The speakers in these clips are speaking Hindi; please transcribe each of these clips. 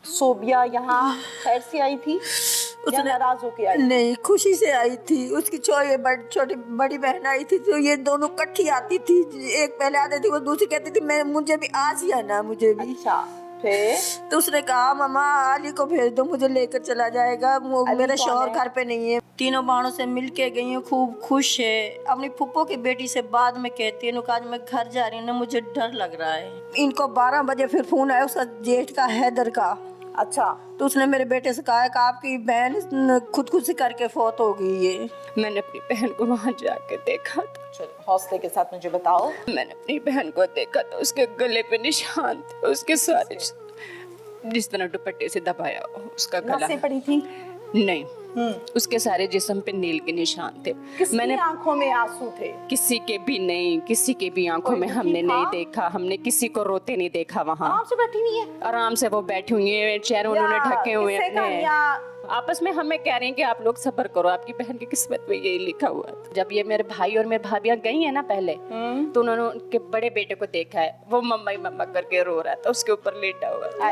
सोबिया यहाँ खैर से आई थी या नाराज होके आई? नहीं, खुशी से आई थी। उसकी छोटी बड़ी बहन आई थी, तो ये दोनों इकट्ठी आती थी। एक पहले आती थी, वो दूसरी कहती थी मैं मुझे भी आज ही आना, मुझे भी। अच्छा, फिर तो उसने कहा मम्मा अली को भेज दो, मुझे लेकर चला जाएगा, मेरा शौहर घर पे नहीं है। तीनों बहनों से मिल के गई हूँ, खूब खुश है। अपनी फूफो की बेटी से बाद में कहती है आज मैं घर जा रही हूँ ना, मुझे डर लग रहा है। इनको 12 बजे फिर फोन आया उसका जेठ का, हैदर का। अच्छा, तो उसने मेरे बेटे से कहा कि आपकी बहन खुदकुशी करके फौत हो गई है। मैंने अपनी बहन को वहाँ जाके देखा तो चलो हौसले के साथ मुझे बताओ। मैंने अपनी बहन को देखा तो उसके गले पे निशान थे, उसके सारे जिस तरह दुपट्टे से दबाया हो उसका गला। नसें पड़ी थी? नहीं, उसके सारे जिस्म पे नील के निशान थे। मैंने आंखों में आंसू थे? किसी के भी नहीं, किसी के भी आंखों में हमने नहीं देखा। हमने किसी को रोते नहीं देखा। वहाँ आराम से बैठी हुई है? आराम से वो बैठी हुई है, चेहरे उन्होंने ढके हुए हैं। आपस में हमें कह रही हैं कि आप लोग सब्र करो, आपकी बहन की किस्मत में यही लिखा हुआ है। जब ये मेरे भाई और मेरे भाभियां गई है ना पहले, तो उन्होंने उनके बड़े बेटे को देखा है, वो मम्मा ही मम्मा करके रो रहा था, उसके ऊपर लेटा हुआ था।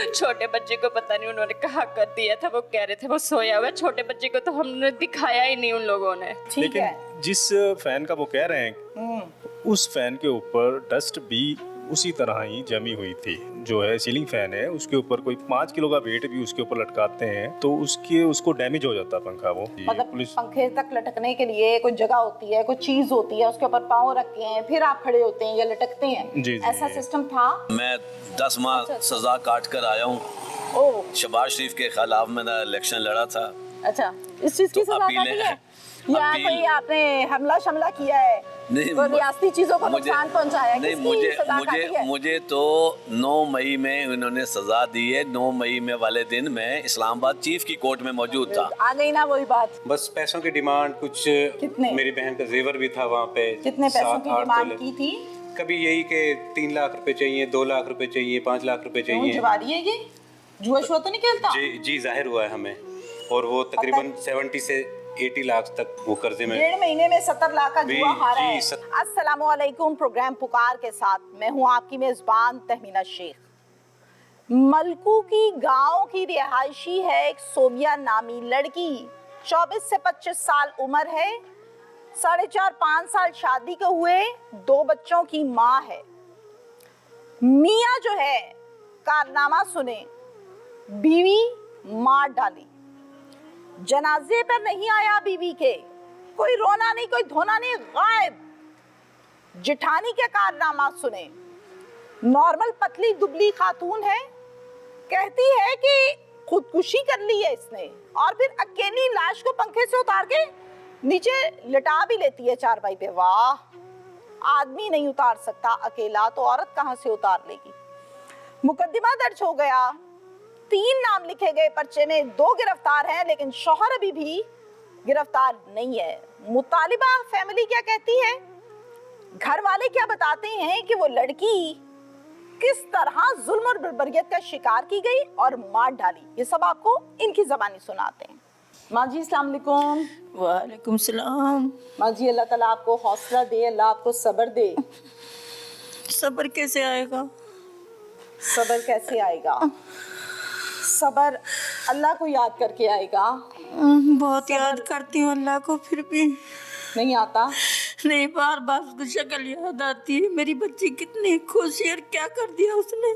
छोटे बच्चे को पता नहीं उन्होंने कहाँ कर दिया था, वो कह रहे थे वो सोया हुआ है। छोटे बच्चे को तो हमने दिखाया ही नहीं उन लोगों ने। लेकिन जिस फैन का वो कह रहे हैं, उस फैन के ऊपर डस्ट भी उसी तरह ही जमी हुई थी। जो है सीलिंग फैन है, उसके ऊपर कोई 5 किलो का वेट भी उसके ऊपर लटकाते हैं तो उसको डैमेज हो जाता पंखा। वो मतलब पंखे तक लटकने के लिए कोई जगह होती है, कोई चीज होती है, उसके ऊपर पाँव रखे हैं, फिर आप खड़े होते हैं या लटकते हैं। जी, ऐसा सिस्टम था। मैं 10 माह सजा काट कर आया हूँ। शहबाज शरीफ के खिलाफ मैंने इलेक्शन लड़ा था। अच्छा, इस चीज की सजा काटी है या कोई आपने हमला शमला किया है? नहीं, कोई रियासती चीजों को नुकसान पहुंचाया है? नहीं, मुझे तो 9 मई में उन्होंने सजा दी है। 9 मई में वाले दिन मैं इस्लामाबाद चीफ की कोर्ट में मौजूद था। आ गई ना वही बात। बस पैसों की डिमांड कुछ। कितने? मेरी बहन का जेवर भी था वहाँ पे। कितने पैसों की डिमांड की थी? कभी यही के 3 लाख रुपए चाहिए, 2 लाख रुपए चाहिए, 5 लाख रुपए चाहिए। जुआरी है ये? जुआ शुआ तो नहीं खेलता? जी जाहिर हुआ है हमें। और वो तकरीबन 70 से 80 लाख तक वो कर्जे में। 1.5 महीने में 70 लाख का जुआ हारा है। अस्सलाम वालेकुम। प्रोग्राम पुकार के साथ मैं हूँ आपकी मेजबान तहमीना शेख। मलकू की गांव की रिहायशी है एक सोबिया नामी लड़की। 24 से 25 साल उम्र है, 4.5-5 साल शादी के हुए, 2 बच्चों की माँ है। मियाँ जो है कारनामा सुने, बीवी मार डाली, जनाजे पर नहीं आया बीवी के, कोई रोना नहीं कोई धोना नहीं, गायब। जिठानी के कारनामा सुने, नॉर्मल पतली दुबली खातून है, कहती है कि खुदकुशी कर ली है इसने और फिर अकेली लाश को पंखे से उतार के नीचे लिटा भी लेती है चारपाई पे। वाह, आदमी नहीं उतार सकता अकेला तो औरत कहां से उतार लेगी। मुकदमा दर्ज हो गया, 3 नाम लिखे गए पर्चे में, 2 गिरफ्तार हैं, लेकिन शौहर अभी भी गिरफ्तार नहीं है। मुतालिबा फैमिली क्या कहती है, घर वाले क्या बताते हैं कि वो लड़की किस तरह जुल्म और बर्बरियत का शिकार की गई और मार डाली, ये सब आपको इनकी ज़बानी सुनाते हैं। माँ जी अस्सलाम वालेकुम। वालेकुम सलाम। माँ जी अल्लाह ताला आपको हौसला दे, अल्लाह आपको सब्र दे। सब्र कैसे आएगा? सब्र कैसे आएगा? सब्र अल्लाह को याद करके आएगा। बहुत याद करती हूँ अल्लाह को, फिर भी नहीं आता। नहीं, बार बार उसकी शक्ल याद आती है। मेरी बच्ची कितनी खुश है और क्या कर दिया उसने।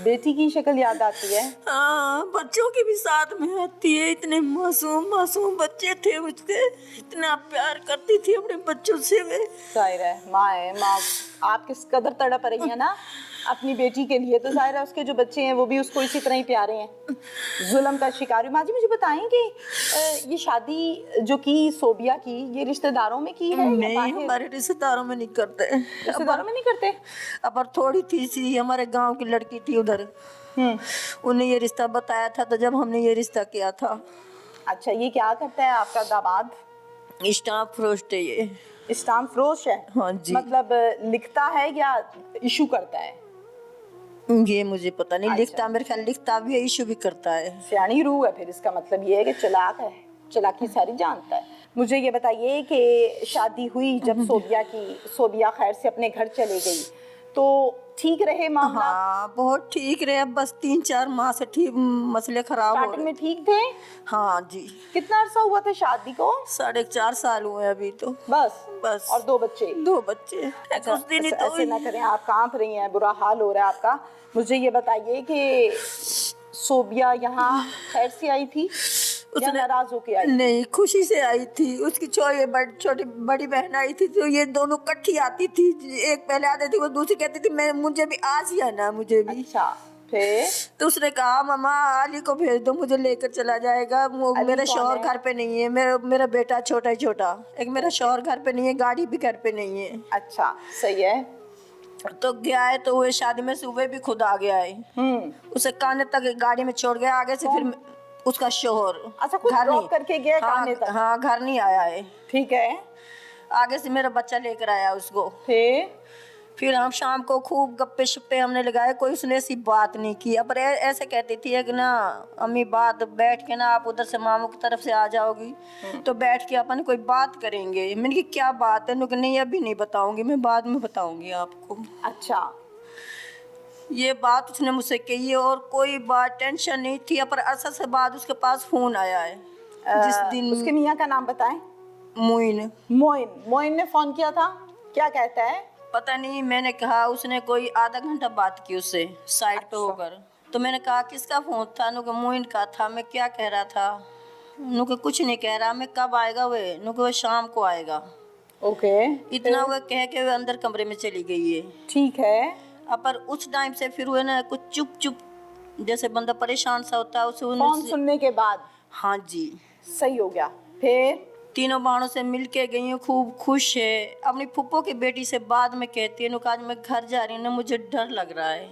बेटी की शक्ल याद आती है? हाँ, बच्चों की भी साथ में आती है। इतने मासूम मासूम बच्चे थे उसके, इतना प्यार करती थी अपने बच्चों से। वे जाहिर है माँ है, माँ आप किस कदर तड़प रही है ना अपनी बेटी के लिए, तो जाहिर है उसके जो बच्चे हैं वो भी उसको इसी तरह ही प्यारे हैं। जुल्म का शिकार। माँ जी मुझे बताएं कि ये शादी जो की सोबिया की, ये रिश्तेदारों में की है? नहीं, हमारे रिश्तेदारों में नहीं करते। रिश्तेदारों में नहीं करते? अब थोड़ी तीसरी हमारे गांव की लड़की थी उधर, उन्हें ये रिश्ता बताया था, तो जब हमने ये रिश्ता किया था। अच्छा, ये क्या करता है आपका दामाद? स्टाम्प फरोश्त है ये। स्टाम्प फरोश है? हाँ जी। मतलब लिखता है या इशू करता है? ये मुझे पता नहीं। लिखता, मेरे ख्याल लिखता भी है, इशू भी करता है। सियानी रूह है फिर, इसका मतलब ये है कि चालाक है, चालाकी सारी जानता है। मुझे ये बताइए कि शादी हुई जब सोबिया खैर से अपने घर चले गई, तो ठीक रहे मामला? हाँ बहुत ठीक रहे, अब बस 3-4 माह से ठीक मसले खराब हो स्टार्टिंग रहे। में ठीक थे? हाँ जी। कितना अरसा हुआ था शादी को? 4.5 साल हुए अभी तो। बस और 2 बच्चे? 2 बच्चे। अच्छा, कुछ दिन ही तो ऐसे ना करें, आप कांप रही हैं, बुरा हाल हो रहा है आपका। मुझे ये बताइए कि सोबिया यहाँ खैर से आई थी या नाराज होके आई? नहीं, खुशी से आई थी। उसकी छोटी बड़ी बहन आई थी, तो ये दोनों इकट्ठी आती थी। एक पहले आती थी, वो दूसरी कहती थी मैं मुझे भी आज ही आना, मुझे भी। अच्छा, फिर तो उसने कहा मम्मा अली को भेज दो, मुझे लेकर चला जाएगा। वो मेरा शौहर घर पे नहीं है, मेरा बेटा छोटा ही छोटा, एक मेरा शौहर घर पे नहीं है, गाड़ी भी घर पे नहीं है। अच्छा, सही है। तो गया है, तो वो शादी में सुबह भी खुद आ गया है। उसे काने तक गाड़ी में छोड़ गया, आगे से फिर उसका शोहर। अच्छा, खुद ड्रॉप करके गया काने तक? हाँ, घर नहीं आया है। ठीक है। आगे से मेरा बच्चा लेकर आया उसको। फिर हम शाम को खूब गप्पे शप्पे हमने लगाए, कोई उसने ऐसी बात नहीं की। पर ऐसे कहती थी कि ना अम्मी बात बैठ के ना, आप उधर से मामू की तरफ से आ जाओगी तो बैठ के अपन कोई बात करेंगे। मैंने कहा क्या बात है? नहीं अभी नहीं बताऊंगी, मैं बाद में बताऊंगी आपको। अच्छा, ये बात उसने मुझसे कही है और कोई बात टेंशन नहीं थी। पर अरसा से बाद उसके पास फोन आया है, जिस दिन उसके मियाँ का नाम बताएं। मोइन ने फोन किया था, क्या कहता है? पता नहीं, मैंने कहा, उसने कोई आधा घंटा बात की उससे साइड पे होकर। तो मैंने कहा किसका फोन था? नुके मोइन का था। मैं क्या कह रहा था? नुके कुछ नहीं कह रहा। मैं कब आएगा वे? नुके वो शाम को आएगा। ओके। इतना वो कह के वे अंदर कमरे में चली गई है। ठीक है। पर उस टाइम से फिर हुए ना कुछ चुप चुप जैसे बंदा परेशान सा होता है, उसे फोन सुनने के बाद? हाँ जी। सही हो गया। फिर तीनों बहनों से मिल के गई हूँ, खूब खुश है। अपनी फुप्पो की बेटी से बाद में कहती है आज मैं घर जा रही हूँ ना, मुझे डर लग रहा है।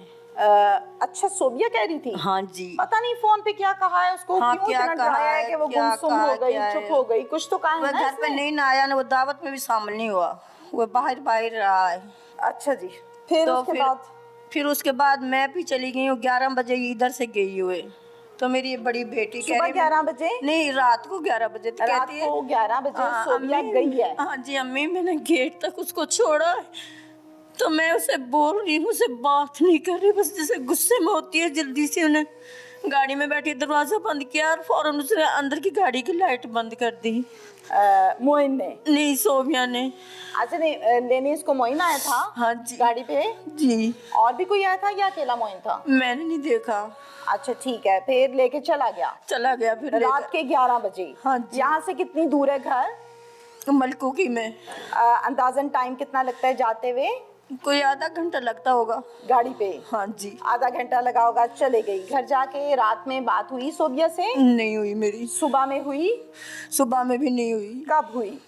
अच्छा, सोबिया कह रही थी? हाँ जी। पता नहीं फोन पे क्या कहा है उसको, हाँ, क्यों क्या इतना कहा डराया है कि वो गुमसुम हो गई, चुप हो गई, कुछ तो कहा है ना घर पे नहीं ना आया ना, वो दावत में भी शामिल नहीं हुआ, वो बाहर रहा है। अच्छा जी। फिर तो उसके बाद मैं भी चली गई हूँ। 11 बजे इधर से गई हुए। तो मेरी ये बड़ी बेटी सुबह 11 बजे? नहीं, रात को 11 बजे तो रात कहती है। को 11 बजे सोबिया गई है? हाँ जी अम्मी, मैंने गेट तक उसको छोड़ा है। तो मैं उसे बोल रही हूँ, उसे बात नहीं कर रही, बस जैसे गुस्से में होती है। जल्दी से उन्हें गाड़ी में बैठी दरवाजा बंद किया और फौरन उसने अंदर की गाड़ी की लाइट बंद कर दी। मोइन ने? नहीं, सोबिया ने। अच्छा, नहीं लेने इसको मोइन आया था? हाँ जी। गाड़ी पे जी। और भी कोई आया था या अकेला मोइन था? मैंने नहीं देखा। अच्छा ठीक है। फिर लेके चला गया फिर रात के 11 बजे? हाँ जी। यहाँ से कितनी दूर है घर? मलकूकी में। अंदाजन टाइम कितना लगता है जाते हुए? कोई आधा घंटा लगता होगा गाड़ी पे? हाँ जी। आधा घंटा लगा होगा। चले गई। घर जाके रात में बात हुई सोबिया से? नहीं हुई मेरी। सुबह में हुई? सुबह में भी नहीं हुई। कब हुई?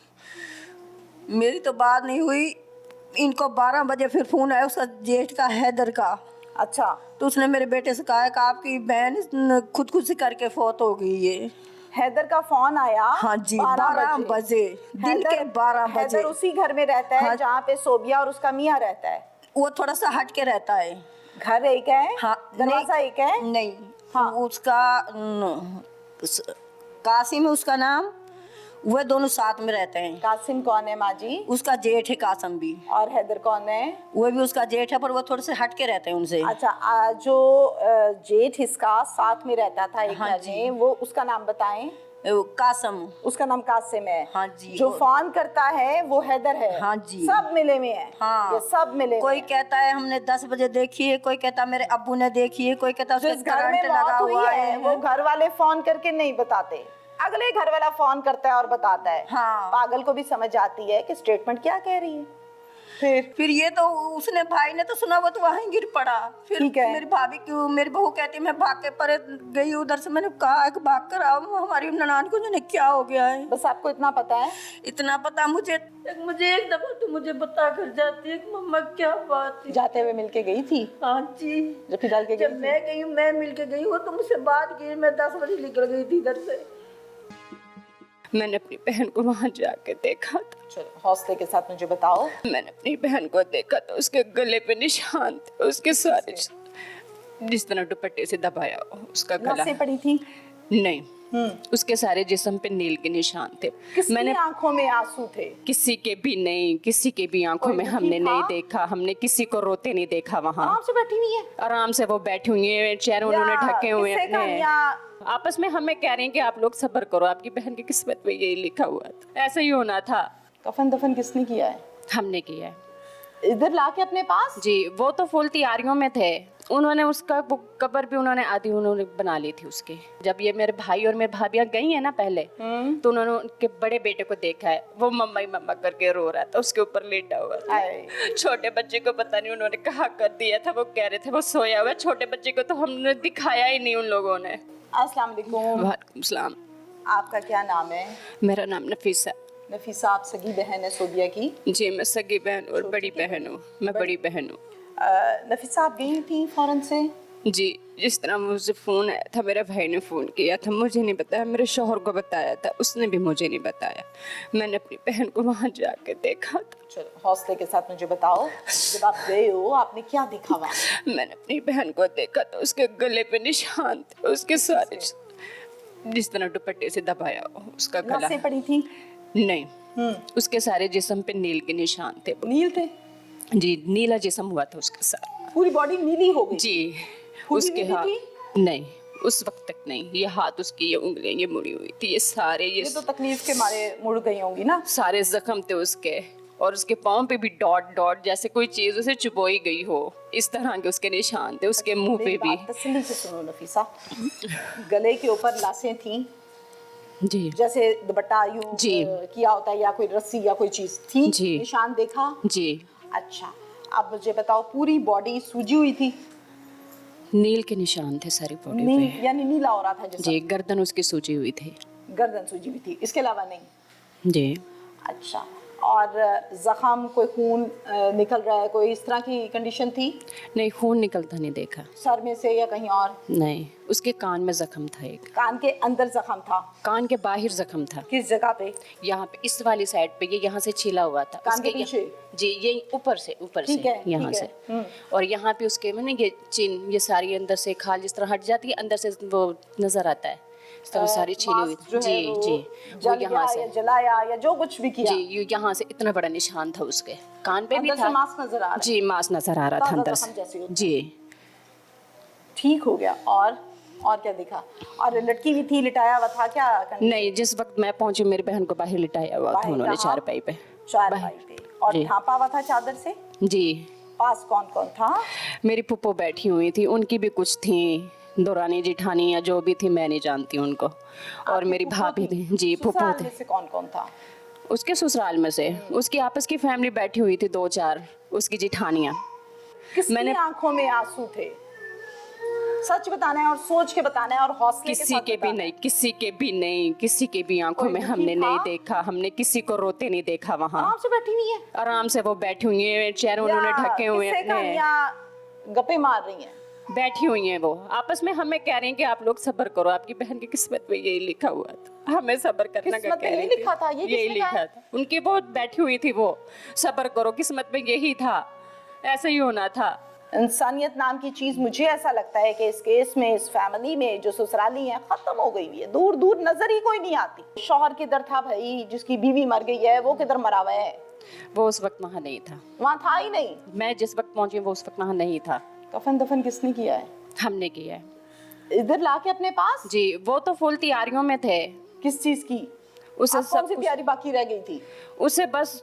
मेरी तो बात नहीं हुई। इनको 12 बजे फिर फोन आया उसका जेठ का, हैदर का। अच्छा। तो उसने मेरे बेटे से कहा कि आपकी बहन खुदकुशी करके फौत हो गई है। हैदर का फोन आया? हाँ जी, 12 बजे, दिन के 12 बजे। हैदर उसी घर में रहता है? हाँ, जहाँ पे सोबिया और उसका मियाँ रहता है? वो थोड़ा सा हट के रहता है। घर एक है? हाँ। दरवाजा एक है? नहीं। हाँ। उसका कासिम है उसका नाम, वह दोनों साथ में रहते हैं। कासिम कौन है माँ जी? उसका जेठ है कासिम भी। और हैदर कौन है? वो भी उसका जेठ है, पर वो थोड़े से हट के रहते हैं उनसे। अच्छा, जो जेठ इसका साथ में रहता था एक घर में, वो उसका नाम बताएं। कासिम। उसका नाम कासिम है? हाँ जी। जो फोन करता है वो हैदर है? हाँ जी। सब मिले में है? हाँ, ये सब मिले। कोई कहता है हमने 10 बजे देखी है, कोई कहता मेरे अब्बू ने देखी है, कोई कहता उसके करंट लगा हुआ है। वो घर वाले फोन करके नहीं बताते, अगले घर वाला फोन करता है और बताता है। हाँ। पागल को भी समझ आती है कि स्टेटमेंट क्या कह रही है। फिर ये तो उसने भाई ने तो सुना, वो तो वहीं गिर पड़ा। फिर मेरी भाभी क्यों, मेरी बहू कहती मैं भाग के पर गई उधर से। मैंने कहा कि भाग कर आओ, हमारी ननान को जाने क्या हो गया है। बस आपको इतना पता है? इतना पता मुझे एक दफा तो मुझे बता कर जाती है कि मम्मा क्या बात है। जाते हुए मिलके गई थी? हाँ जी। जब मैं गई, मैं मिलके गई, वो तो मुझसे बात की। मैं 10 बजे निकल गई थी इधर से। मैंने अपनी बहन को वहां जाके देखा था। चलो हौसले के साथ मुझे बताओ। मैंने अपनी बहन को देखा तो उसके गले पे निशान थे, उसके सारे जिस तरह दुपट्टे से दबाया हो उसका गला। नसें पड़ी थी? नहीं, उसके सारे जिस्म पे नील के निशान थे। मैंने आंखों में आंसू थे? किसी के भी नहीं, किसी के भी आंखों में हमने नहीं देखा, हमने किसी को रोते नहीं देखा। वहाँ आराम से बैठी हुई है? आराम से वो बैठी हुई है, चेहरे उन्होंने ढके हुए हैं। आपस में हमें कह रहे हैं कि आप लोग सब्र करो, आपकी बहन की किस्मत में यही लिखा हुआ था, ऐसा ही होना था। कफन दफन किसने किया है? हमने किया है। इधर लाके अपने पास? जी, वो तो फुल तैयारियों में थे। उन्होंने उसका कब्र भी उन्होंने आधी उन्होंने बना ली थी उसके। जब ये मेरे भाई और मेरी भाभियां गई हैं ना पहले, तो उन्होंने उनके बड़े बेटे को देखा है, वो मम्मा ही मम्मा करके रो रहा था, उसके ऊपर लेटा हुआ था। छोटे बच्चे को पता नहीं उन्होंने कहाँ कर दिया था, वो कह रहे थे वो सोया हुआ है। छोटे बच्चे को तो हमने दिखाया ही नहीं उन लोगों ने। अस्सलाम वालेकुम। वालेकुम सलाम। आपका क्या नाम है? मेरा नाम नफीसा। नफीसा, आप सगी बहन है सोबिया की? जी, मैं सगी बहन और बड़ी बहन हूँ। मैं बड़ी बहन हूँ। नफीसा, आप गई थी फौरन से? जी, जिस तरह मुझे फ़ोन आया था, मेरे भाई ने फ़ोन किया था, मुझे नहीं बताया, मेरे शौहर को बताया था, उसने भी मुझे नहीं बताया। मैंने अपनी बहन को वहाँ जाके देखा था। चलो हौसले के साथ मुझे बताओ, जब आप गए हो आपने क्या देखा वहाँ? मैंने अपनी बहन को देखा तो उसके गले पे निशान थे, उसके सारे जिस तरह दुपट्टे से दबाया हो उसका गला। नसें पड़ी थी? नहीं, उसके सारे जिस्म पे नील के निशान थे। नील थे? जी, नीला जिस्म हुआ था उसके साथ। पूरी बॉडी नीली हो गई? जी, पूरी उसके नीली हाथ थी? नहीं, उस वक्त तक नहीं। ये हाथ उसकी, ये उंगलियां ये मुड़ी हुई थी, ये सारे ये तो तकलीफ के मारे मुड़ गई होंगी ना? सारे जख्म थे उसके, और उसके पाँव पे भी डॉट डॉट जैसे कोई चीज उसे चुभोई गई हो, इस तरह के उसके निशान थे। उसके मुंह पे भी। तसल्ली से सुनो नफीसा, गले के ऊपर लाशें थी जी जैसे दुपट्टा यूं जी। किया होता है, या कोई रस्सी या कोई चीज थी? जी। निशान देखा? जी। अच्छा, अब मुझे बताओ, पूरी बॉडी सूजी हुई थी? नील के निशान थे सारी बॉडी नील पे। यानी नीला हो रहा था जैसा? जी, गर्दन उसकी सूजी हुई थी। गर्दन सूजी हुई थी, इसके अलावा नहीं? जी। अच्छा, और जख्म, कोई खून निकल रहा है, कोई इस तरह की कंडीशन थी? नहीं, खून निकलता नहीं देखा। सर में से या कहीं और? नहीं, उसके कान में जख्म था एक। कान के अंदर जख्म था? कान के बाहर जख्म था। किस जगह पे? यहाँ पे इस वाली साइड पे, ये यहाँ से छिला हुआ था। कान के उसके पीछे? जी, ये ऊपर से ठीक है, यहाँ ठीक से। है। और यहाँ पे उसके मैंने ये चिन, ये सारी अंदर से खाल जिस तरह हट जाती है, अंदर से वो नजर आता है, इस तरह सारी छिली हुई। मास्क जो है जी वो जी, जल यहाँ गया से। या जलाया या जो कुछ भी किया? जी, ये यहाँ से इतना बड़ा निशान था उसके कान पे भी अंदर था। से मास्क नजर आ रहा है? जी, मास्क नजर आ रहा था ताज़ा अंदर जख्म जैसे से। होता है। जी। ठीक हो गया। और क्या दिखा? और लटकी हुई थी, लिटाया हुआ था क्या? नहीं, जिस वक्त मैं पहुंची मेरी बहन को बाहर लिटाया हुआ था बाहर उन्होंने कहाँ? चारपाई पे। चारपाई पे। और जी। ढांपा हुआ था चादर से? जी। पास कौन कौन था? मेरी फुप्पो बैठी हुई थी, उनकी भी कुछ थी, दौरानी जिठानी या जो भी थी, मैं नहीं जानती उनको। और आपकी मेरी फुप्पो भाभी थी? थी। जी, फुप्पो ससुराल थे। में से कौन कौन था? उसके ससुराल में से उसकी आपस की फैमिली बैठी हुई थी, 2-4 उसकी जिठानियाँ। किसकी आंखों में आंसू थे? सच बताना है और सोच के बताना है और हौसले के किसी साथ के भी बताना नहीं, किसी के भी नहीं, किसी के भी आंखों कोई में दुखी हमने था? नहीं देखा, हमने किसी को रोते नहीं देखा वहाँ। आराम से बैठी हुई है? आराम से वो बैठी हुई है, चेहरे उन्होंने ढके हुए किससे हैं, कहानियां गप्पे मार रही हैं? बैठी हुई हैं वो। आपस में हमें कह रही हैं कि आप लोग सब्र करो, आपकी बहन की किस्मत में यही लिखा हुआ था, हमें सब्र करने का किस्मत में कह यही रही थी। लिखा था? ये यही किसने कहा लिखा है? था उनकी, वो बैठी हुई थी, वो सब्र करो, किस्मत में यही था, ऐसा ही होना था। इंसानियत नाम की चीज, मुझे ऐसा लगता है कि इस केस में, इस फैमिली में जो ससुराली है, खत्म हो गई हुई है। दूर दूर नजर ही कोई नहीं आती। शौहर किधर था भाई? जिसकी बीवी मर गई है वो किधर मरा हुआ है? वो उस वक्त वहाँ नहीं था। वहाँ था ही नहीं? मैं जिस वक्त पहुंची वो उस वक्त वहाँ नहीं था। कफन दफन किसने किया है? हमने किया है। इधर लाके अपने पास? जी, वो तो फुल तैयारियों में थे। किस चीज की? उसे आप कौन सब सी कुछ, तैयारी बाकी रह गई थी? उसे बस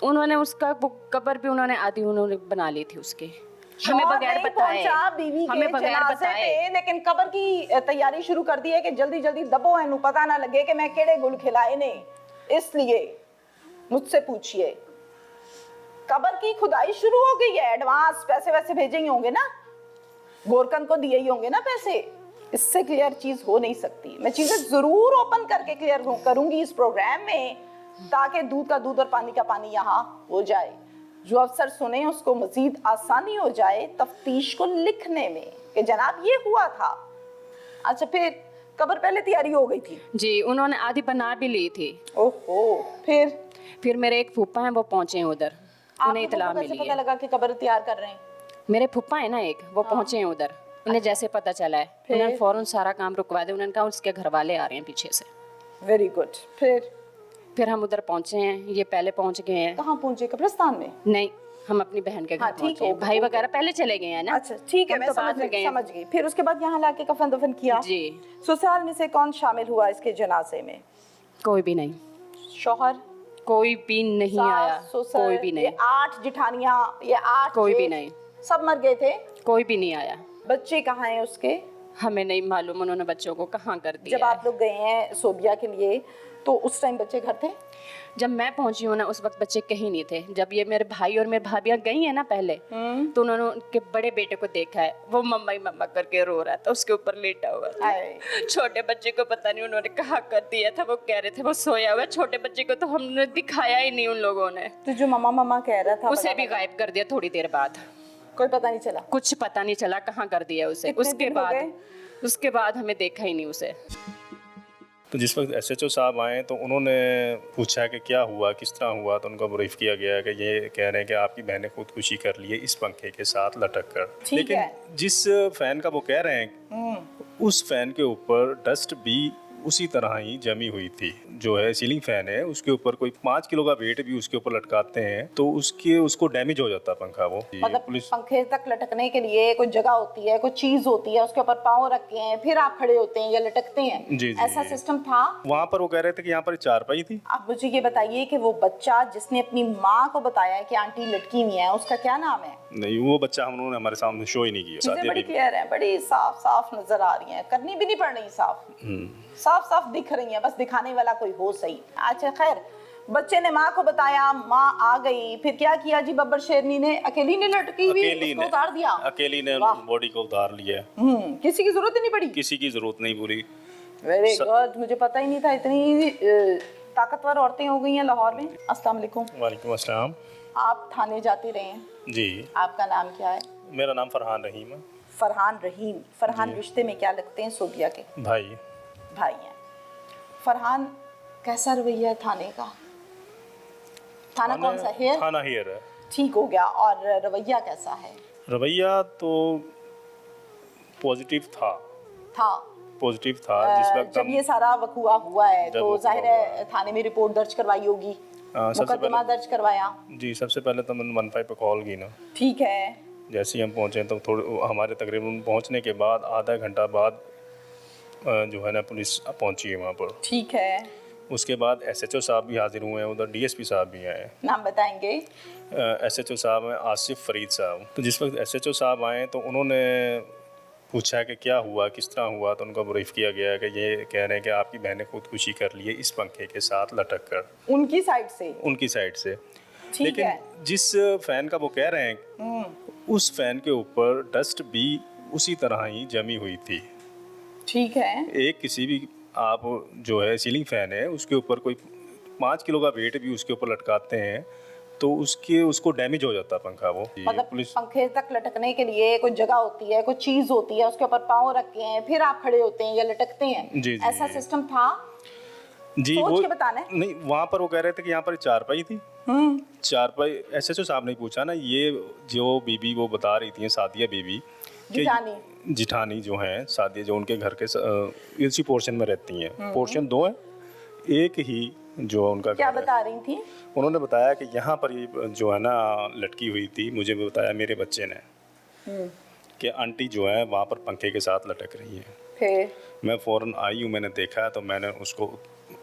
उन्होंने उसका वो कब्र भी उन्होंने आधी उन्होंने बना ली थी उसके, हमें शौहर बगैर नहीं बताए। पहुंचा, बीवी के हमें बगैर जनाजे बताए। पे, लेकिन कब्र की तैयारी शुरू कर दी है कि जल्दी जल्दी दबो है, पता ना लगे कि मैं केड़े गुल खिलाए ने। इसलिए मुझसे पूछिए, कब्र की खुदाई शुरू हो गई है? एडवांस पैसे वैसे भेजे ही होंगे ना, गोरकन को दिए ही होंगे ना पैसे। इससे क्लियर चीज हो नहीं सकती। मैं चीजें जरूर ओपन करके क्लियर करूंगी इस प्रोग्राम में, ताकि दूध का दूध और पानी का पानी यहाँ हो जाए। जो अफसर सुने उसको मजीद आसानी हो जाए तफ्तीश को लिखने में कि जनाब ये हुआ था। अच्छा, फिर कब्र पहले तैयारी हो गई थी? जी, उन्होंने आधी बना भी ली थी। ओहो, फिर मेरे एक फूफा हैं, वो पहुंचे हैं उधर, उन्हें इतला आपको कैसे मिली पता है। लगा कि कब्र तैयार कर रहे हैं? मेरे फूफा है ना एक, वो पहुंचे हैं उधर, उन्हें जैसे पता चला है उन्होंने फौरन सारा काम रुकवा दिया। उन्होंने कहा उसके घर वाले आ रहे हैं पीछे से। Very good. फिर हम उधर पहुंचे हैं, ये पहले पहुंच गए हैं। कहाँ पहुंचे? कब्रिस्तान में? नहीं, हम अपनी बहन के घर पहुंचे हैं। भाई वगैरह पहले चले गए हैं ना। अच्छा ठीक है, मैं समझ गई। फिर उसके बाद यहाँ लाके कफन दफन किया जी। ससुराल में से कौन शामिल हुआ इसके जनाजे में? कोई भी नहीं। शौहर? कोई भी नहीं आया। कोई भी नहीं। ये 8 जिठानियां, ये 8 कोई भी नहीं। सब मर गए थे? कोई भी नहीं आया। बच्चे कहाँ हैं उसके? हमें नहीं मालूम उन्होंने बच्चों को कहाँ कर दिया। जब आप लोग गए हैं सोबिया के लिए तो उस टाइम बच्चे घर थे? जब मैं पहुंची हूँ ना उस वक्त बच्चे कहीं नहीं थे। जब ये मेरे भाई और मेरी भाभियां गई हैं ना पहले, तो उन्होंने उनके बड़े बेटे को देखा है, वो मम्मा ही मम्मा करके रो रहा था, उसके ऊपर लेटा हुआ था। छोटे बच्चे को पता नहीं उन्होंने कहाँ कर दिया था। वो कह रहे थे वो सोया हुआ है। छोटे बच्चे को तो हमने दिखाया ही नहीं उन लोगों ने। तो जो मम्मा मम्मा कह रहा था उसे भी गायब कर दिया थोड़ी देर बाद। कोई पता नहीं चला? कुछ पता नहीं चला कहाँ कर दिया उसे। उसके बाद हमें देखा ही नहीं उसे। तो जिस वक्त SHO साहब आए तो उन्होंने पूछा कि क्या हुआ, किस तरह हुआ, तो उनको ब्रीफ किया गया कि ये कह रहे हैं कि आपकी बहन ने खुदकुशी कर ली है इस पंखे के साथ लटक कर। लेकिन जिस फैन का वो कह रहे हैं उस फैन के ऊपर डस्ट भी उसी तरह ही जमी हुई थी। जो है सीलिंग फैन है उसके ऊपर कोई 5 किलो का वेट भी उसके ऊपर लटकाते हैं तो उसको डैमेज हो जाता पंखा। वो मतलब पंखे तक लटकने के लिए कोई जगह होती है, कोई चीज होती है, उसके ऊपर पाँव रखे हैं, फिर आप खड़े होते हैं या लटकते हैं। जी, ऐसा सिस्टम था वहाँ पर। वो कह रहे थे कि यहाँ पर चारपाई थी। आप मुझे ये बताइए कि वो बच्चा जिसने अपनी माँ को बताया कि आंटी लटकी हुई है, उसका क्या नाम है? नहीं, वो बच्चा हम लोगों ने हमारे सामने शो ही नहीं किया। चीजें बड़ी क्लियर है, बड़ी साफ साफ नजर आ रही हैं, करनी भी नहीं पड़ रही, साफ साफ दिख रही है, बस दिखाने वाला कोई हो सही। अच्छा खैर, बच्चे ने माँ को बताया, माँ आ गई, फिर क्या किया जी? बब्बर शेरनी ने अकेली ने लटकी हुई उसको उतार दिया? अकेली ने बॉडी को उतार लिया। किसी की जरूरत ही नहीं पड़ी? किसी की जरूरत नहीं पूरी। Very good. मुझे पता ही नहीं था इतनी ताकतवर औरतें हो गई हैं लाहौर में। अस्सलाम वालेकुम। वालेकुम अस्सलाम। आप थाने जाते रहे हैं? जी। आपका नाम क्या है? मेरा नाम फरहान रहीम है। फरहान रहीम। फरहान रिश्ते में क्या लगते हैं? सोबिया के भाई हैं। फरहान, कैसा रवैया है थाने का? थाना कौन सा? हेयर? थाना हेयर है। ठीक हो गया। और रवैया कैसा है? रवैया तो पॉजिटिव था। जिस वक्त जब ये सारा वकुआ हुआ है तो जाहिर है थाने में रिपोर्ट दर्ज करवाई होगी, मुकदमा दर्ज करवाया? जी, सबसे पहले तो मैंने 15 पे कॉल की ना। ठीक है। जैसे ही हम पहुंचे तो हमारे तकरीबन पहुंचने के बाद आधा घंटा बाद जो है ना पुलिस पहुंची है वहाँ पर। ठीक है। उसके बाद SHO साहब भी हाजिर हुए हैं, उधर DSP साहब भी आए। नाम बताएंगे? SHO साहब हैं आसिफ फरीद साहब। तो जिस वक्त SHO साहब आए तो उन्होंने पूछा कि क्या हुआ, किस तरह हुआ, तो उनको ब्रीफ किया गया कि ये कह रहे हैं कि आपकी बहन ने खुदकुशी कर ली है इस पंखे के साथ लटक कर। उनकी साइड से? उनकी साइड से। ठीक है। जिस फैन का वो कह रहे हैं उस फैन के ऊपर डस्ट भी उसी तरह ही जमी हुई थी। ठीक है। एक किसी भी आप जो है सीलिंग फैन है उसके ऊपर कोई 5 किलो का वेट भी उसके ऊपर लटकाते हैं तो उसको डैमेज हो जाता पंखा। वो मतलब पंखे तक लटकने के लिए कोई जगह होती है, कोई चीज होती है, उसके ऊपर पाँव रखे हैं, फिर आप खड़े होते हैं या लटकते हैं। जी, ऐसा सिस्टम था? जी, सोच के बताना है। नहीं, वहाँ पर वो कह रहे थे कि यहाँ पर चारपाई थी। चारपाई SHO साहब ने पूछा ना, ये जो बीबी वो बता रही थी सादिया बीबी, जिठानी जो हैं सादिया, जो उनके घर के इसी पोर्शन में रहती हैं। पोर्शन 2 है, एक ही जो उनका क्या बता रही थी? उन्होंने बताया कि यहाँ पर ये जो है ना लटकी हुई थी। मुझे भी बताया मेरे बच्चे ने कि आंटी जो है वहाँ पर पंखे के साथ लटक रही है। फिर मैं फ़ौरन आई हूँ, मैंने देखा तो मैंने उसको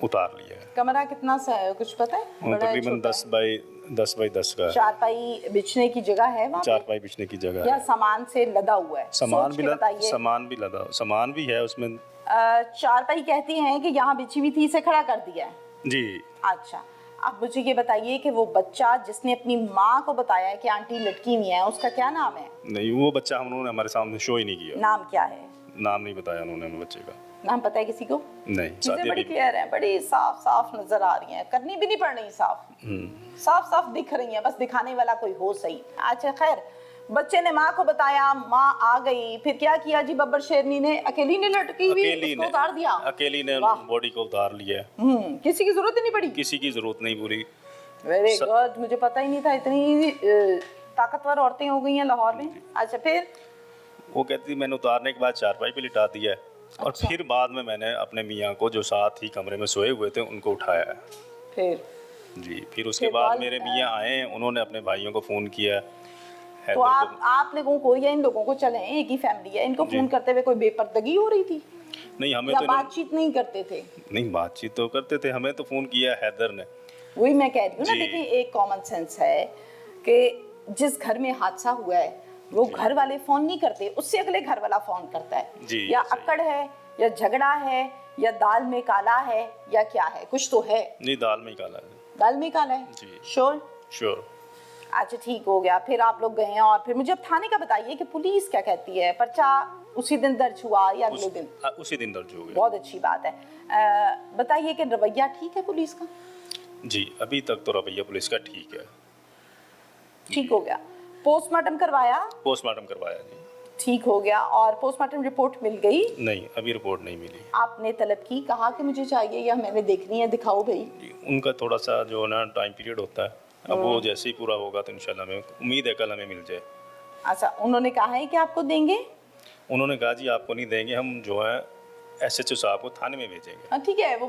उतार लिया है। कमरा कितना सा है, कुछ पता है? तकरीबन 10 बाई 10 का। चारपाई बिछने की जगह है वहाँ? चारपाई बिछने की जगह या है। सामान से लदा हुआ है? सामान भी है उसमें। चारपाई कहती हैं कि यहाँ बिछी हुई थी, इसे खड़ा कर दिया है। जी। अच्छा, अब मुझे ये बताइए कि वो बच्चा जिसने अपनी माँ को बताया कि आंटी लटकी हुई है, उसका क्या नाम है? नहीं, वो बच्चा हम लोगों ने हमारे सामने शो ही नहीं किया। नाम क्या है? नाम नहीं बताया उन्होंने हमें बच्चे का। नाम पता है किसी को? नहीं। चीजें बड़ी क्लियर है, बड़ी साफ साफ नजर आ रही हैं, करनी भी नहीं पड़ रही, साफ साफ दिख रही हैं, बस दिखाने वाला कोई हो सही। अच्छा खैर, बच्चे ने माँ को बताया, माँ आ गई, फिर क्या किया जी? बब्बर शेरनी ने अकेली ने लटकी हुई उसको उतार दिया? अकेली ने बॉडी को उतार लिया। किसी की जरूरत ही नहीं पड़ी? किसी की जरूरत नहीं पूरी। Very good. मुझे पता ही नहीं था इतनी ताकतवर औरतें हो गई हैं लाहौर में। अच्छा फिर? वो कहती थी मैंने उतारने के बाद चारपाई पे लिटा दिया है। और फिर बाद में मैंने अपने मियाँ को जो साथ ही कमरे में सोए हुए थे उनको उठाया है। फिर जी, फिर उसके बाद मेरे मियाँ आए, उन्होंने अपने भाइयों को फ़ोन किया। तो आप लोगों को या इन लोगों को, चले एक ही फैमिली है, इनको फोन करते हुए कोई बेपर्दगी हो रही थी? नहीं, हमें या तो बातचीत नहीं करते थे? नहीं, बातचीत तो करते थे, हमें तो फ़ोन किया हैदर ने। वही मैं कह रही हूँ ना, देखिए एक कॉमन सेंस है कि जिस घर में हादसा हुआ है वो घर वाले फोन नहीं करते, उससे अगले घर वाला फोन करता है। जी, या अकड़ है या झगड़ा है या दाल में काला है या क्या है, कुछ तो है। नहीं, दाल में ही काला है। दाल में काला है? जी। श्योर। अच्छा, ठीक हो गया। फिर आप लोग गए हैं और फिर मुझे अब थाने का बताइए कि पुलिस क्या कहती है। पर्चा उसी दिन दर्ज हुआ या अगले दिन? उसी दिन दर्ज हो गया। बहुत अच्छी बात है। बताइए कि रवैया ठीक है पुलिस का? जी, अभी तक तो रवैया पुलिस का ठीक है। ठीक हो गया। पोस्टमार्टम करवाया? पोस्टमार्टम करवाया जी। ठीक हो गया। और पोस्टमार्टम रिपोर्ट मिल गई? नहीं, अभी रिपोर्ट नहीं मिली। आपने तलब की, कहा कि मुझे चाहिए या मैंने देखनी है, दिखाओ भाई? जी, उनका थोड़ा सा जो ना टाइम पीरियड होता है, अब वो जैसे ही पूरा होगा तो इंशाल्लाह हमें उम्मीद है कल हमें मिल जाए। अच्छा, उन्होंने कहा है कि आपको देंगे? उन्होंने कहा जी आपको नहीं देंगे, हम जो है SHO साहब को थाने में भेजेंगे। हाँ ठीक है, वो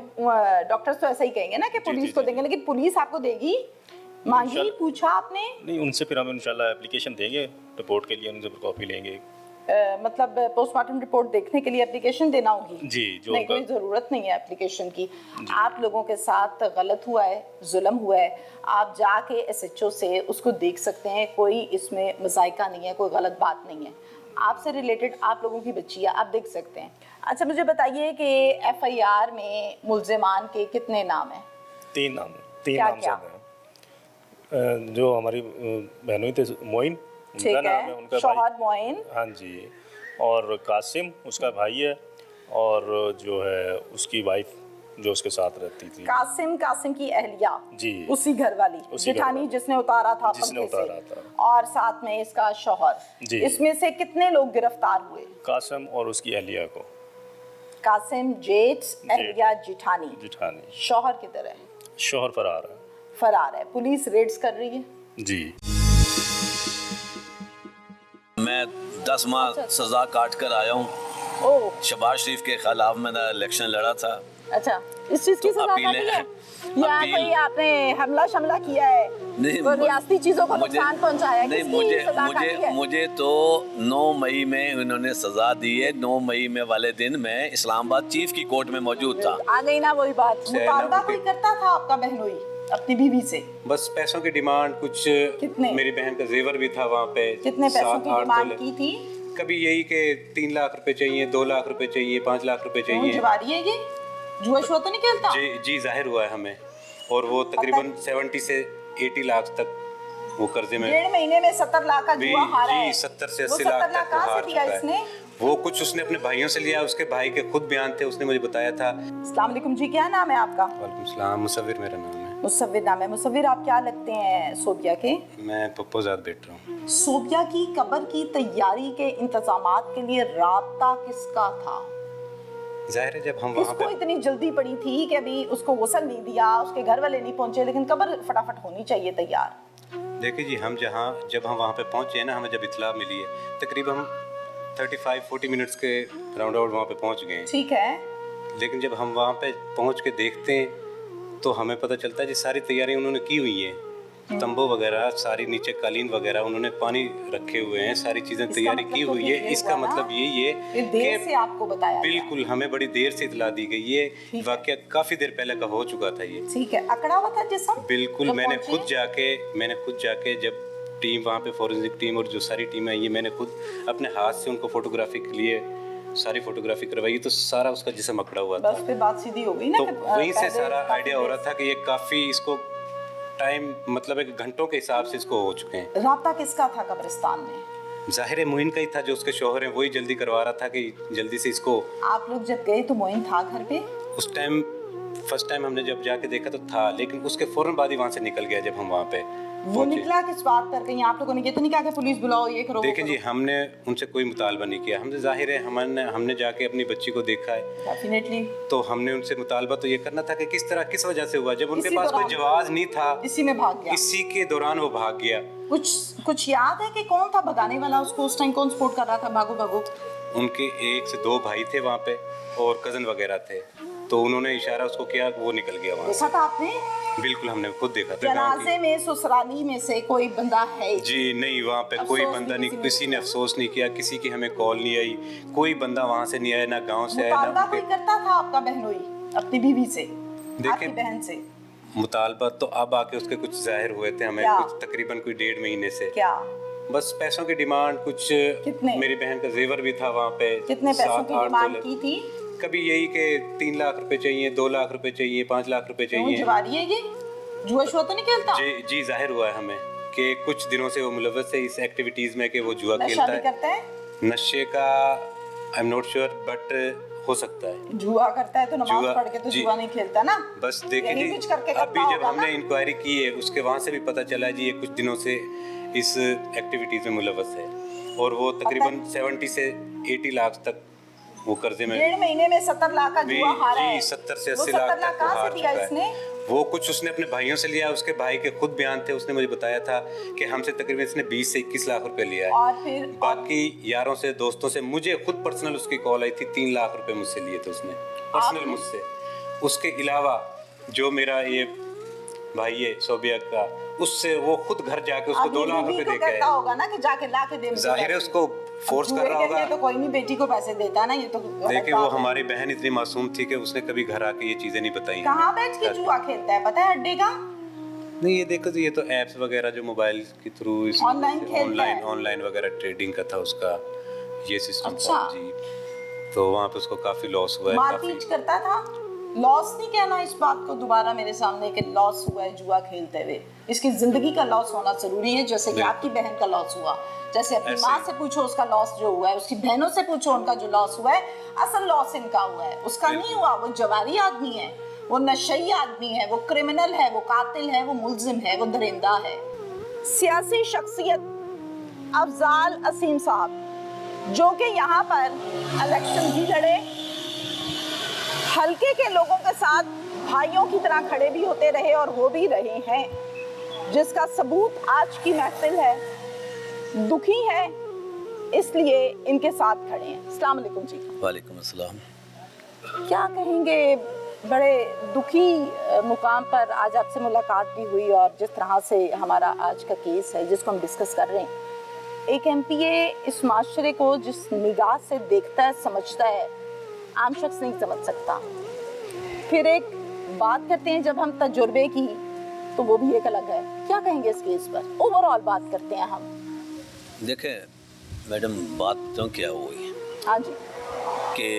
डॉक्टर्स तो ऐसा ही कहेंगे ना कि पुलिस को देंगे, लेकिन पुलिस आपको देगी? मांगी, पूछा आपने? नहीं, उनसे फिर हम इंशाल्लाह एप्लीकेशन देंगे रिपोर्ट के लिए, उनसे कॉपी लेंगे। मतलब पोस्टमार्टम रिपोर्ट देखने के लिए एप्लीकेशन देना होगी? जी, जो नहीं, कोई ज़रूरत नहीं है एप्लीकेशन की। आप लोगों के साथ गलत हुआ है, जुल्म हुआ है, आप जाके SHO से उसको देख सकते हैं, कोई इसमें मज़ाइका नहीं है, कोई गलत बात नहीं है। आपसे रिलेटेड आप लोगों की बच्ची है, आप देख सकते हैं। अच्छा, मुझे बताइए कि FIR में मुल्ज़िमान के कितने नाम हैं? 3 नाम क्या? हैं। जो हमारी बहनोई थे, मोइन उनका नाम है, उनका शौहर मोइन। हाँ जी। और कासिम उसका भाई है, और जो है उसकी वाइफ जो उसके साथ रहती थी। कासिम की अहलिया जी, उसी घर वाली जेठानी जिसने उतारा था, और साथ में इसका शौहर। इसमें से कितने लोग गिरफ्तार हुए? कासिम और उसकी अहलिया को। कासिम जेठ, अहलिया जेठानी। शौहर किधर है? शौहर फरार है। पुलिस रेड्स कर रही है जी। मैं 10 माह सजा काट कर आया हूँ। शहबाज शरीफ के खिलाफ मैंने इलेक्शन लड़ा था। अच्छा, इस चीज की सजा काटी है या कोई आपने हमला शमला किया है? नहीं, कोई रियासती चीजों को नुकसान पहुंचाया है? नहीं, मुझे तो 9 मई में उन्होंने सजा दी है। 9 मई में वाले दिन मैं इस्लामाबाद चीफ की कोर्ट में मौजूद था। आ गई ना वही बात, मुतालबा कोई करता था आपका बहनोई अपनी बीवी से? बस पैसों की डिमांड कुछ। कितने? मेरी बहन का जेवर भी था वहाँ पे। कितने पैसों की डिमांड की थी? कभी यही कि 3 लाख रुपए चाहिए, 2 लाख रुपए चाहिए, 5 लाख रुपए चाहिए। जुआरी है ये? जुआ शुआ तो नहीं खेलता? जी जाहिर हुआ है हमें। और वो तकरीबन 70 से 80 लाख तक वो कर्जे में। 1.5 महीने में 70 लाख का जुआ हारा है। 70 से 80 लाख तक वो हार चुका है। वो कुछ उसने अपने भाइयों से लिया, उसके भाई के खुद बयान थे, उसने मुझे बताया था। अस्सलाम वालेकुम जी, क्या नाम है आपका? वालेकुम सलाम, मुसव्विर मेरा नाम है। मुसव्विर नाम है। मुसव्विर, आप क्या लगते हैं सोबिया के? मैं पप्पोजाद बेटा हूँ। सोबिया की कब्र की तैयारी के इंतजामात के लिए राब्ता किसका था? जाहिर है जब हम वहाँ पे, इतनी जल्दी पड़ी थी कि अभी उसको गुस्ल नहीं दिया, उसके घर वाले नहीं पहुंचे, लेकिन कब्र फटाफट होनी चाहिए तैयार। देखिए जी, जब हम वहाँ पे पहुँचे ना, हमें जब इत्तला मिली है, तकरीबन 35-40 मिनट्स के राउंड अबाउट वहाँ पे पहुँच गए। ठीक है। लेकिन जब हम वहाँ पे पहुँच के देखते हैं तो हमें पता चलता है कि सारी तैयारियां उन्होंने की हुई हैं, तंबू वगैरह सारी, नीचे कालीन वगैरह, उन्होंने पानी रखे हुए हैं, सारी चीजें तैयारी की हुई है। इसका मतलब यही है देर से आपको बताया बिल्कुल, हमें बड़ी देर से इत्तला दी गई। ये वाकया काफी देर पहले का हो चुका था ये। ठीक है। अकड़ा हुआ था जिस्म? बिल्कुल। मैंने खुद जाके जब टीम वहाँ पे फॉरेंसिक टीम और जो सारी टीम है, ये मैंने खुद अपने हाथ से उनको फोटोग्राफी के लिए सारी फोटोग्राफी करवाई, तो सारा उसका जिस्म अकड़ा हुआ था। बस फिर बात सीधी हो गई ना। तो वहीं से सारा आइडिया हो रहा था कि ये काफी, इसको टाइम मतलब एक घंटों के हिसाब से इसको हो चुके हैं। राब्ता किसका था कब्रिस्तान में? जाहिर है मोइन का ही था, जो उसके शौहर हैं वही जल्दी करवा रहा था कि जल्दी से इसको। आप लोग जब गए तो मोइन था घर पे? उस टाइम फर्स्ट टाइम हमने जब जाके देखा तो था, लेकिन उसके फौरन बाद ही वहाँ से निकल गया जब हम वहाँ पे। वो पहुंचे। निकला किस बात पर? कहीं आप लोगों ने ये तो नहीं कहा कि पुलिस बुलाओ, ये करो, देखें जी, हमने उनसे कोई मुतालबा नहीं किया। हमसे जाहिर है हमने जाके अपनी बच्ची को देखा है, डेफिनेटली तो हमने उनसे मुतालबा तो ये करना था कि किस तरह किस वजह से हुआ। जब उनके इसी पास कोई दौरान जवाब नहीं था, इसी में भाग गया। इसी के दौरान वो भाग गया। कुछ याद है कि कौन था भगाने वाला उसको उस टाइम? कौन सपोर्ट कर रहा था भागो भागो? उनके 1 से 2 भाई थे वहाँ पे और कजन वगैरह थे, तो उन्होंने इशारा उसको किया, वो निकल गया वहाँ देखा था आपने? से। बिल्कुल, हमने खुद देखा था। गाँव जनाजे में ससुराली में से कोई बंदा है? जी नहीं, वहाँ पे कोई अफसोस बंदा नहीं, नहीं, किसी ने अफसोस नहीं किया, किसी की हमें कॉल नहीं आई, कोई बंदा वहाँ से नहीं आया, ना गांव से आया, मुतालबा ना कोई उनके। करता था आपका बहनोई अपनी बीवी से, देखें, आपकी बहन से? मुतालबा तो अब आके उसके कुछ जाहिर हुए थे हमें, क्या? कुछ तकरीबन कोई 1.5 महीने से। क्या? बस पैसों की डिमांड, कुछ कितने? मेरी बहन का जेवर भी था वहाँ पे। कितने पैसों की 7-8 डिमांड तोले। की थी? कभी यही के 3 लाख रुपए चाहिए, 2 लाख रुपए चाहिए, 5 लाख रुपए क्यों चाहिए। जवारी है ये? जुआ शुआ तो नहीं खेलता? जी जाहिर हुआ है हमें कि कुछ दिनों से वो मुलव्वस है इस एक्टिविटीज में कि वो जुआ नशा खेलता भी है। करता है? नशे का I am not sure, but हो सकता है। जुआ करता है तो नमाज जुआ- पढ़ के तो जी। जुआ नहीं खेलता ना? बस देखें यही जी, कुछ करके अभी करता जब होगा हमने ना? इंक्वायरी की है उसके वहाँ से भी पता चला जी ये कुछ दिनों से इस एक्टिविटीज में मुलव्वस है, और वो तकरीबन 70 से 80 लाख तक वो कर्जे में। 1.5 महीने में 70 लाख का जुआ हारा है। 70 से वो 80 70 लाख लाख तक कहाँ हार से दिया चुका इसने? है। वो कुछ उसने अपने भाइयों से लिया, उसके भाई के खुद बयान थे, उसने मुझे बताया था कि हमसे तकरीबन इसने 20 से 21 लाख रुपए लिया है। और फिर बाकी यारों से, दोस्तों से, मुझे खुद पर्सनल उसकी कॉल आई थी, 3 लाख रुपए मुझसे लिए थे उसने पर्सनल मुझसे। उसके अलावा जो मेरा ये भाई है सोबिया का, उससे वो खुद घर जाके उसको 2 लाख रुपए दे के कहता आया। होगा ना कि जाके ला के दे मुझे जाहिर है पैसे। उसको फोर्स जुए कर रहा के लिए होगा। तो कोई नहीं बेटी को पैसे देता ना, ये तो गलत देखिए बात वो है। हमारी बहन इतनी मासूम थी कि उसने कभी घर आके ये चीजें नहीं बताई कहाँ हमें। बैठ के जुआ खेलता है पता है अड्डे का? नहीं, ये देखो तो ये तो एप्स वगैरह जो मोबाइल के थ्रू ऑनलाइन खेलता है। ऑनलाइन वगैरह ट्रेडिंग का था उसका ये सिस्टम अच्छा। था जी। तो वहाँ पे उसको काफी लॉस हुआ है, मारपीट काफी। करता था? लॉस नहीं कहना इस बात को दोबारा मेरे सामने कि लॉस हुआ है जुआ खेलते हुए। इसकी जिंदगी का लॉस होना जरूरी है, जैसे कि आपकी बहन का लॉस हुआ। जैसे अपनी ऐसे माँ ही। से पूछो उसका लॉस जो हुआ है, उसकी बहनों से पूछो उनका जो लॉस हुआ है, असल लॉस इनका हुआ है, उसका नहीं हुआ। वो जवारी आदमी है, वो नशई आदमी है, वो क्रिमिनल है, वो कातिल है, वो मुल्जिम है, वो दरिंदा है। सियासी शख्सियत अफजाल असीम साहब, जो कि यहाँ पर इलेक्शन भी लड़े, हल्के के लोगों के साथ भाइयों की तरह खड़े भी होते रहे और हो भी रहे हैं, जिसका सबूत आज की महफिल है। दुखी है इसलिए इनके साथ खड़े हैं। अस्सलाम वालेकुम जी। वालेकुम अस्सलाम। क्या कहेंगे, बड़े दुखी मुकाम पर आज आपसे मुलाकात भी हुई, और जिस तरह से हमारा आज का केस है जिसको हम डिस्कस कर रहे हैं, एक एमपीए इस माशरे को जिस निगाह से देखता है, समझता है, आम शख्स नहीं समझ सकता। फिर एक बात करते हैं जब हम तजुर्बे की, तो वो भी एक अलग है। क्या कहेंगे इस केस पर? ओवरऑल बात करते हैं हम। देखें मैडम, बात तो क्या हुई हाँ जी। कि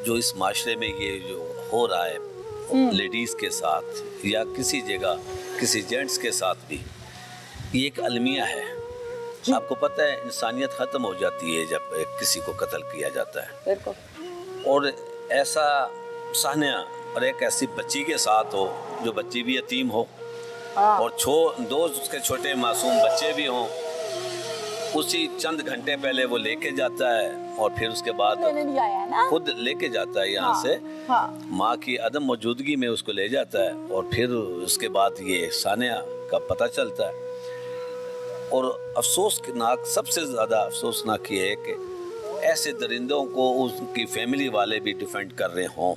जो इस माशरे में ये जो हो रहा है लेडीज़ के साथ या किसी जगह किसी जेंट्स के साथ भी, ये एक अलमिया है। आपको पता है इंसानियत ख़त्म हो जाती है जब किसी को कत्ल किया जाता है। बिल्कुल। और ऐसा सान्या और एक ऐसी बच्ची के साथ हो जो बच्ची भी यतीम हो और दो उसके छोटे मासूम बच्चे भी हों, उसी चंद घंटे पहले वो लेके जाता है और फिर उसके बाद लेने नहीं आया है ना? खुद लेके जाता है यहाँ हाँ, से। हाँ। माँ की अदम मौजूदगी में उसको ले जाता है और फिर उसके बाद ये सान्या का पता चलता है। और अफसोसनाक, सबसे ज़्यादा अफसोसनाक ये है कि ऐसे दरिंदों को उनकी फैमिली वाले भी डिफेंड कर रहे हों,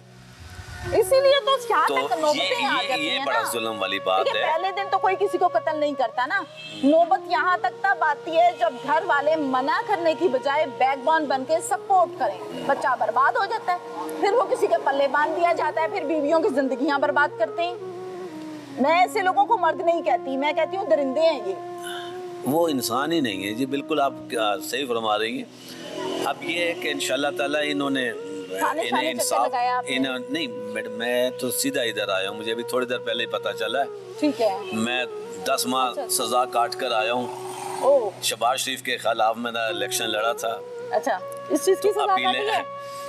इसीलिए तो यहाँ तो तक नौबतें आ जाती ये हैं बड़ा ना। जुल्म वाली बात देखिए, है। पहले दिन तो कोई किसी को कत्ल नहीं करता ना। नौबत यहाँ तक तब आती है जब घर वाले मना करने की बजाय बैकबोन बन के सपोर्ट करें, बच्चा बर्बाद हो जाता है, फिर वो किसी के पल्ले बांध दिया जाता है, फिर बीवियों की जिंदगियां बर्बाद करते हैं। मैं ऐसे लोगों को मर्द नहीं कहती, मैं कहती हूँ दरिंदे हैं ये। वो इंसान ही नहीं है जी, बिल्कुल आप सही फरमा रही हैं। अब ये है कि इंशाल्लाह ताला इन्होंने इन्हें इंसाफ नहीं मैडम, मैं तो सीधा इधर आया हूँ, मुझे अभी थोड़ी देर पहले ही पता चला है। ठीक है। मैं 10 माह सजा काट कर आया हूँ। ओह, शहबाज शरीफ के खिलाफ मैंने इलेक्शन लड़ा था। अच्छा, इस चीज की सजा काटी है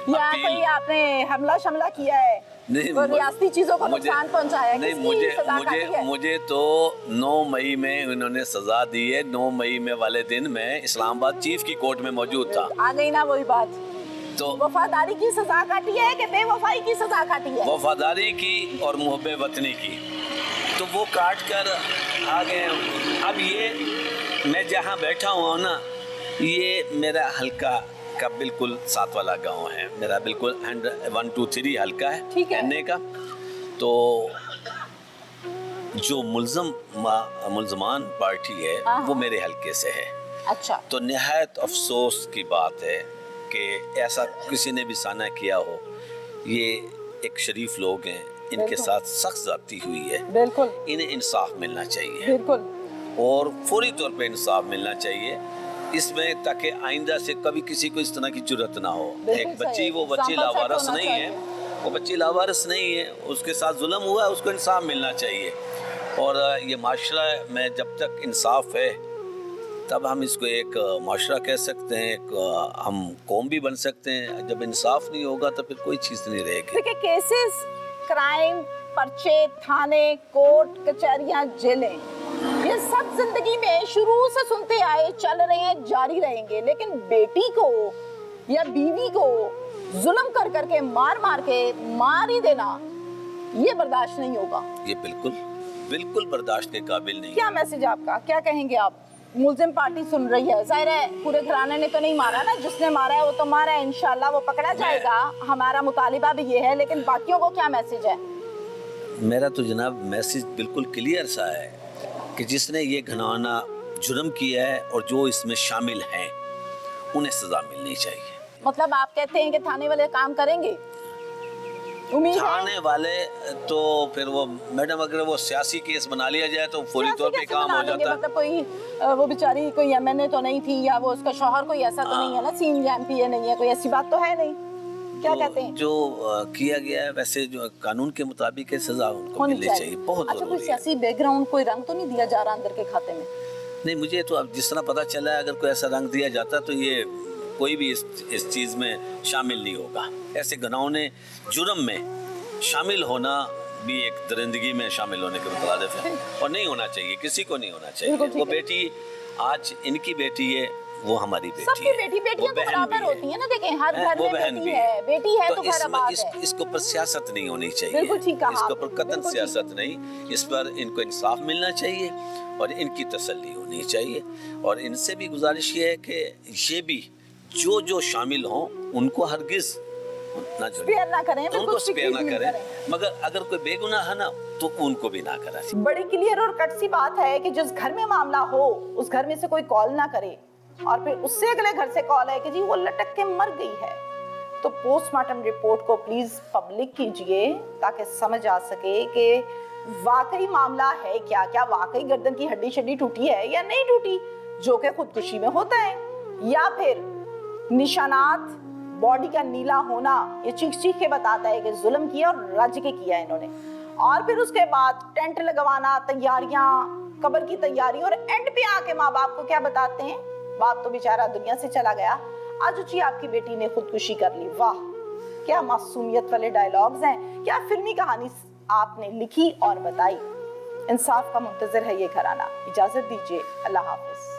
या कोई आपने हमला शमला किया है? नहीं, वो रियासती चीजों को नुकसान पहुंचाया है, नहीं, किसकी सजा काटी है? मुझे तो 9 मई में उन्होंने सजा दी है। 9 मई में वाले दिन मैं इस्लामाबाद चीफ की कोर्ट में मौजूद था। आ गई ना वही बात, तो वफादारी की सजा काटी है कि बेवफाई की सजा काटी है? वफादारी की और मुहब्बे वतनी की, तो वो काट कर आ गए। अब ये मैं जहाँ बैठा हुआ हूँ ना, ये मेरा हल्का का बिल्कुल साथ वाला गांव है, मेरा बिल्कुल 1 2 3 हल्का है कहने का। तो जो मुल्ज़मान पार्टी है वो मेरे हल्के से है। अच्छा, तो निहायत अफसोस की बात है कि ऐसा किसी ने भी साना किया हो। ये एक शरीफ लोग हैं, इनके साथ सख्त ज़्यादती हुई है। बिल्कुल, इन्हें इंसाफ मिलना चाहिए, बिल्कुल, और फौरी तौर पे इंसाफ मिलना चाहिए इसमें, ताकि आइंदा से कभी किसी को इस तरह की जरूरत ना हो। एक बच्ची, वो बच्ची लावारिस नहीं है, वो बच्ची लावारिस नहीं है, उसके साथ जुल्म हुआ है, उसको इंसाफ मिलना चाहिए। और ये माशरा में जब तक इंसाफ है तब हम इसको एक माशरा कह सकते हैं, एक हम कौम भी बन सकते हैं। जब इंसाफ नहीं होगा तो फिर कोई चीज़ नहीं रहेगी। देखिए, केसेस, क्राइम, पर्चे, थाने, कोर्ट, कचहरियां, जेलें, ये सब जिंदगी में शुरू से सुनते आए, चल रहे हैं, जारी रहेंगे। लेकिन बेटी को या बीवी को जुल्म कर करके, मार के मार ही देना, ये बर्दाश्त नहीं होगा। ये बिल्कुल बर्दाश्त के काबिल नहीं। क्या मैसेज आपका, क्या कहेंगे आप? मुल्जिम पार्टी सुन रही है, जाहिर है पूरे घराने ने तो नहीं मारा ना, जिसने मारा है वो तो मारा है, इंशाल्लाह वो पकड़ा जाएगा, हमारा मुतालिबा भी ये है। लेकिन बाकियों को क्या मैसेज है? मेरा तो जनाब मैसेज बिल्कुल क्लियर सा है कि जिसने ये घिनौना जुर्म किया है और जो इसमें शामिल हैं उन्हें सजा मिलनी चाहिए। मतलब आप कहते हैं कि थाने वाले काम करेंगे? उम्मीद है? थाने वाले तो फिर वो मैडम, अगर वो सियासी केस बना लिया जाए तो फौरी तौर पे काम हो जाता है। मतलब कोई वो बेचारी कोई एमएनए तो नहीं थी, या वो उसका शौहर कोई ऐसा तो नहीं है ना, सीन एमपीए नहीं है, कोई ऐसी बात तो है नहीं। क्या कहते हैं? जो किया गया है वैसे जो कानून के मुताबिक सजा उनको मिलनी चाहिए, बहुत अच्छा, कोई जरूरी है। सियासी बैकग्राउंड, कोई रंग तो नहीं दिया जा रहा अंदर के खाते में? नहीं, मुझे तो अब जिस तरह पता चला है, अगर कोई ऐसा रंग दिया जाता तो ये कोई भी इस चीज़ में शामिल नहीं होगा। ऐसे घिनौने जुर्म में शामिल होना भी एक दरिंदगी में शामिल होने के मुताबिक है, और नहीं होना चाहिए, किसी को नहीं होना चाहिए। वो बेटी आज इनकी बेटी है, वो हमारी बेटी सबकी है, बेटियां तो बराबर होती है ना। देखें, हर घर में बेटी है तो खैर बात है। इसके ऊपर सियासत नहीं होनी चाहिए, बिल्कुल ठीक कहा इसके ऊपर आपने, कतई बिल्कुल सियासत नहीं। इस पर इनको इंसाफ मिलना चाहिए और इनकी तसल्ली होनी चाहिए। और इनसे भी गुजारिश ये है कि ये भी जो शामिल हों उनको हरगिज ना स्पेयर ना करें, उनको स्पेयर ना करें, मगर अगर कोई बेगुनाह है ना तो उनको भी ना करें। बड़ी क्लियर और कट सी बात है कि जिस घर में मामला हो उस घर में से कोई कॉल ना करे, और फिर उससे अगले घर से कॉल है कि जी वो लटक के मर गई है। तो पोस्टमार्टम रिपोर्ट को प्लीज पब्लिक कीजिए ताकि समझ आ सके कि वाकई मामला है क्या, क्या वाकई गर्दन की हड्डी शड्डी टूटी है या नहीं टूटी, जो कि खुदकुशी में होता है, या फिर निशानात, बॉडी का नीला होना ये चीख के बताता है कि जुल्म किया और रज के किया इन्होंने। और फिर उसके बाद टेंट लगवाना, तैयारियां, कब्र की तैयारी, और एंड पे आके माँ बाप को क्या बताते हैं, बाप तो बेचारा दुनिया से चला गया, आज जी आपकी बेटी ने खुदकुशी कर ली। वाह, क्या मासूमियत वाले डायलॉग्स हैं, क्या फिल्मी कहानी आपने लिखी और बताई। इंसाफ का मुंतजर है ये घराना। इजाजत दीजिए, अल्लाह हाफिज।